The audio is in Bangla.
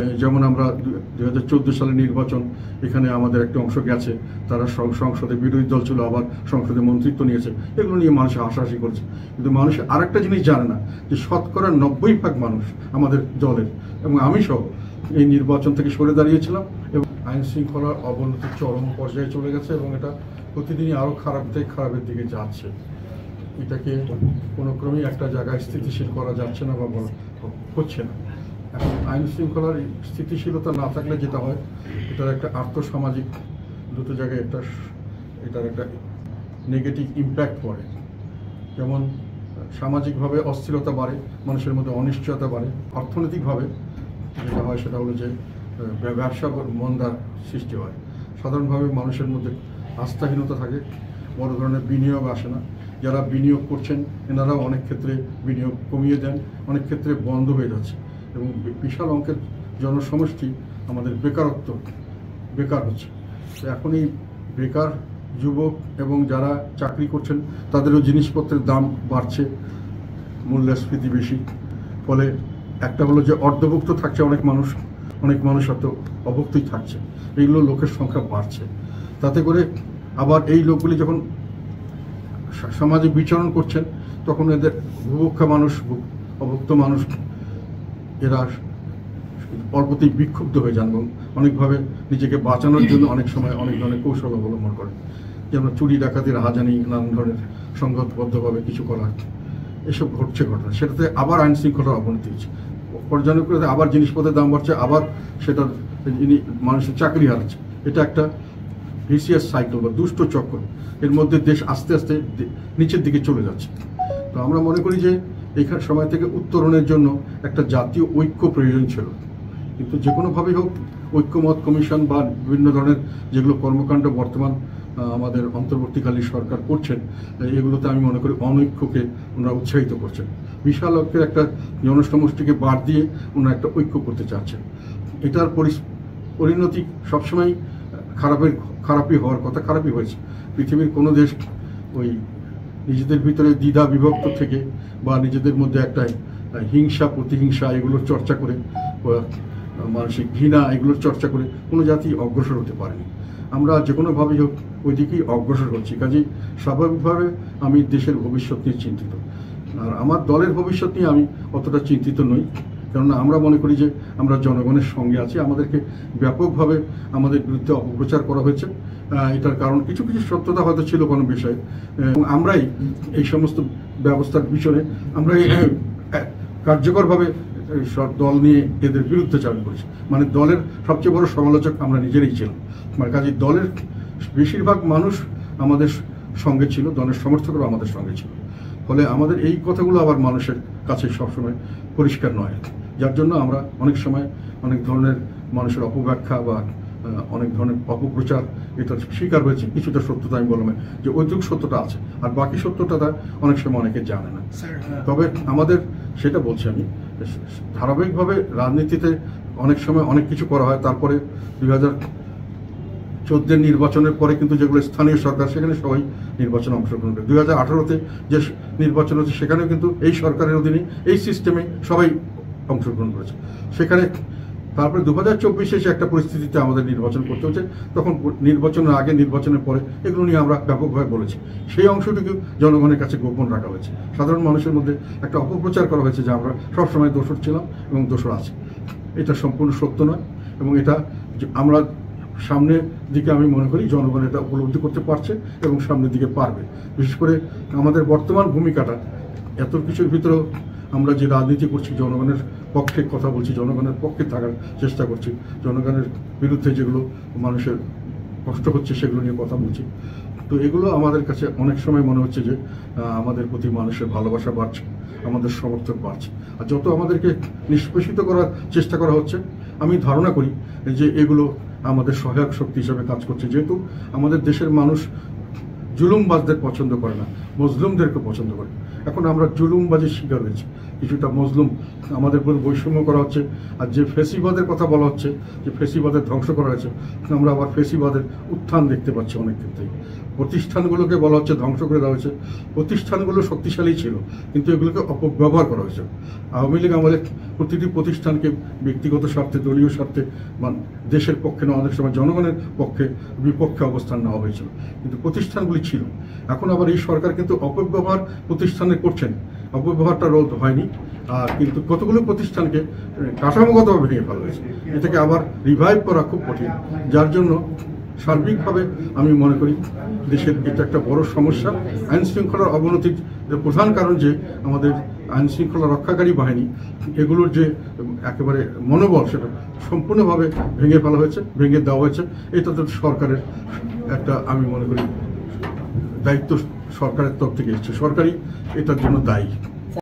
যেমন আমরা 2014 সালের নির্বাচন, এখানে আমাদের একটা অংশ গেছে, তারা সংসদে বিরোধী দল ছিল, আবার সংসদে মন্ত্রিত্ব নিয়েছে, এগুলো নিয়ে মানুষ হাসাহাসি করছে। কিন্তু মানুষ আরেকটা জিনিস জানে না যে শতকরা 90% মানুষ আমাদের দলের এবং আমি সহ এই নির্বাচন থেকে সরে দাঁড়িয়েছিলাম এবং আইন শৃঙ্খলার অবনতি চরম পর্যায়ে চলে গেছে এবং এটা প্রতিদিনই আরও খারাপের দিকে যাচ্ছে। এটাকে কোনো ক্রমেই একটা জায়গায় স্থিতিশীল করা যাচ্ছে না বা হচ্ছে না। এখন আইন শৃঙ্খলার স্থিতিশীলতা না থাকলে যেটা হয়, এটার একটা আর্থসামাজিক দুটো জায়গায় এটার একটা নেগেটিভ ইম্প্যাক্ট পড়ে। যেমন সামাজিকভাবে অস্থিরতা বাড়ে, মানুষের মধ্যে অনিশ্চয়তা বাড়ে। অর্থনৈতিকভাবে যেটা হয় সেটা হলো যে ব্যবসা মন্দার সৃষ্টি হয়। সাধারণভাবে মানুষের মধ্যে আস্থাহীনতা থাকে, বড় ধরনের বিনিয়োগ আসে না। যারা বিনিয়োগ করছেন এনারাও অনেক ক্ষেত্রে বিনিয়োগ কমিয়ে দেন, অনেক ক্ষেত্রে বন্ধ হয়ে যাচ্ছে এবং বিশাল অঙ্কের জনসমষ্টি আমাদের বেকার হচ্ছে। এখন এই বেকার যুবক এবং যারা চাকরি করছেন তাদেরও জিনিসপত্রের দাম বাড়ছে, মূল্যস্ফীতি বেশি। ফলে একটা হলো যে অর্ধভুক্ত থাকছে অনেক মানুষ হয়তো অভুক্তই থাকছে। এইগুলো লোকের সংখ্যা বাড়ছে। তাতে করে আবার এই লোকগুলি যখন সমাজে বিচরণ করছেন তখন এদের ভুভুক্ষা মানুষ, অভুক্ত মানুষ এরা অল্পতেই বিক্ষুব্ধ হয়ে যান এবং অনেকভাবে নিজেকে বাঁচানোর জন্য অনেক সময় অনেক ধরনের কৌশল অবলম্বন করেন। যেমন চুরি ডাকাতি, রাহাজানি, নানান ধরনের সংঘবদ্ধভাবে কিছু করা, এসব ঘটনা। সেটাতে আবার আইন শৃঙ্খলার অবনতি হচ্ছে, পর্যায়ক্রমে আবার জিনিসপত্রের দাম বাড়ছে, আবার সেটার মানুষের চাকরি হারাচ্ছে। এটা একটা ভিসিয়াস সাইকেল বা দুষ্ট চক্র। এর মধ্যে দেশ আস্তে আস্তে নিচের দিকে চলে যাচ্ছে। তো আমরা মনে করি যে এইখান সময় থেকে উত্তরণের জন্য একটা জাতীয় ঐক্য প্রয়োজন ছিল। কিন্তু যে কোনোভাবেই হোক ঐক্যমত কমিশন বা বিভিন্ন ধরনের যেগুলো কর্মকাণ্ড বর্তমান আমাদের অন্তর্বর্তীকালীন সরকার করছেন, এগুলোতে আমি মনে করি অনৈক্যকে ওনারা উৎসাহিত করছেন। বিশাল অঙ্কের একটা জনসমষ্টিকে বাদ দিয়ে ওনারা একটা ঐক্য করতে চাচ্ছেন। এটার পরিণতি সবসময় খারাপই হওয়ার কথা, খারাপই হয়েছে। পৃথিবীর কোনো দেশ ওই নিজেদের ভিতরে দ্বিধা বিভক্ত থেকে বা নিজেদের মধ্যে একটা হিংসা প্রতিহিংসা এগুলোর চর্চা করে, মানসিক ঘৃণা এগুলোর চর্চা করে কোনো জাতি অগ্রসর হতে পারেনি। আমরা যে কোনোভাবেই হোক ওই দিকেই অগ্রসর হচ্ছি। কাজেই স্বাভাবিকভাবে আমি দেশের ভবিষ্যৎ নিয়ে চিন্তিত, আর আমার দলের ভবিষ্যৎ নিয়ে আমি অতটা চিন্তিত নই। কেননা আমরা মনে করি যে আমরা জনগণের সঙ্গে আছি। আমাদেরকে ব্যাপকভাবে আমাদের বিরুদ্ধে অপপ্রচার করা হয়েছে। এটার কারণ কিছু সত্যতা হয়তো ছিল কোনো বিষয়ে, এবং আমরাই এই সমস্ত ব্যবস্থার পিছনে আমরাই কার্যকরভাবে দল নিয়ে এদের বিরুদ্ধে চালু করেছি। মানে দলের সবচেয়ে বড় সমালোচক আমরা নিজেরাই ছিলাম। মানে কাজে দলের বেশিরভাগ মানুষ আমাদের সঙ্গে ছিল, দলের সমর্থকরা আমাদের সঙ্গে ছিল। ফলে আমাদের এই কথাগুলো আবার মানুষের কাছে সবসময় পরিষ্কার নয়, যার জন্য আমরা অনেক সময় অনেক ধরনের মানুষের অপব্যাখ্যা বা অনেক ধরনের অপপ্রচার এটার শিকার হয়েছে। কিছুটা সত্যতা আমি বললাম যে ঐতিক সত্যটা আছে, আর বাকি সত্যটা অনেক সময় অনেকে জানে না। তবে আমাদের সেটা বলছি আমি, ধারাবাহিকভাবে রাজনীতিতে অনেক সময় অনেক কিছু করা হয়। তারপরে 2014 নির্বাচনের পরে কিন্তু যেগুলো স্থানীয় সরকার, সেখানে সবাই নির্বাচনে অংশগ্রহণ করে। 2018-তে যে নির্বাচন হচ্ছে সেখানেও কিন্তু এই সরকারের অধীনে এই সিস্টেমে সবাই অংশগ্রহণ করেছে। সেখানে তারপরে 2024-এ এসে একটা পরিস্থিতিতে আমাদের নির্বাচন করতে হচ্ছে। তখন নির্বাচনের আগে, নির্বাচনের পরে এগুলো নিয়ে আমরা ব্যাপকভাবে বলেছি। সেই অংশটুকু জনগণের কাছে গোপন রাখা হয়েছে। সাধারণ মানুষের মধ্যে একটা অপপ্রচার করা হয়েছে যে আমরা সবসময় দোষর ছিলাম এবং দোষর আছি। এটা সম্পূর্ণ সত্য নয়, এবং এটা আমরা সামনের দিকে আমি মনে করি জনগণ এটা উপলব্ধি করতে পারছে এবং সামনের দিকে পারবে। বিশেষ করে আমাদের বর্তমান ভূমিকাটা এত কিছুর ভিতরেও আমরা যে রাজনীতি করছি, জনগণের পক্ষে কথা বলছি, জনগণের পক্ষে থাকার চেষ্টা করছি, জনগণের বিরুদ্ধে যেগুলো মানুষের কষ্ট হচ্ছে সেগুলো নিয়ে কথা বলছি। তো এগুলো আমাদের কাছে অনেক সময় মনে হচ্ছে যে আমাদের প্রতি মানুষের ভালোবাসা বাড়ছে, আমাদের সমর্থন বাড়ছে। আর যত আমাদেরকে নিষ্পেষিত করার চেষ্টা করা হচ্ছে, আমি ধারণা করি যে এগুলো আমাদের সহায়ক শক্তি হিসাবে কাজ করছে। যেহেতু আমাদের দেশের মানুষ জুলুমবাজদের পছন্দ করে না, মজলুমদেরকে পছন্দ করে। এখন আমরা জুলুমবাজির শিকার হয়েছি, কিছুটা মজলুম আমাদের উপর বৈষম্য করা হচ্ছে। আর যে ফেসিবাদের কথা বলা হচ্ছে, যে ফেসিবাদের ধ্বংস করা হয়েছে, আমরা আবার ফেসিবাদের উত্থান দেখতে পাচ্ছি অনেক ক্ষেত্রেই। প্রতিষ্ঠানগুলোকে বলা হচ্ছে ধ্বংস করে দেওয়া হয়েছে। প্রতিষ্ঠানগুলো শক্তিশালী ছিল, কিন্তু এগুলোকে অপব্যবহার করা হয়েছে। আওয়ামী লীগ আমাদের প্রতিটি প্রতিষ্ঠানকে ব্যক্তিগত স্বার্থে, দলীয় স্বার্থে, দেশের পক্ষে না, অনেক সময় জনগণের পক্ষে বিপক্ষে অবস্থান নেওয়া হয়েছিল, কিন্তু প্রতিষ্ঠানগুলি ছিল। এখন আবার এই সরকার কিন্তু অপব্যবহার প্রতিষ্ঠানে করছেন, অপব্যবহারটা রোধ হয়নি। আর কিন্তু কতগুলো প্রতিষ্ঠানকে কাঠামোগতভাবে ভেঙে ফেলা হয়েছে, এটাকে আবার রিভাইভ করা খুব কঠিন। যার জন্য সার্বিকভাবে আমি মনে করি দেশের এটা একটা বড় সমস্যা। আইন শৃঙ্খলার অবনতির প্রধান কারণ যে আমাদের আইন শৃঙ্খলা রক্ষাকারী বাহিনী, এগুলোর যে একেবারে মনোবল, সেটা সম্পূর্ণভাবে ভেঙে ফেলা হয়েছে, ভেঙে দেওয়া হয়েছে। এটা তো সরকারের একটা, আমি মনে করি, দায়িত্ব সরকারের তরফ থেকে এসেছে, সরকারই এটার জন্য দায়ী।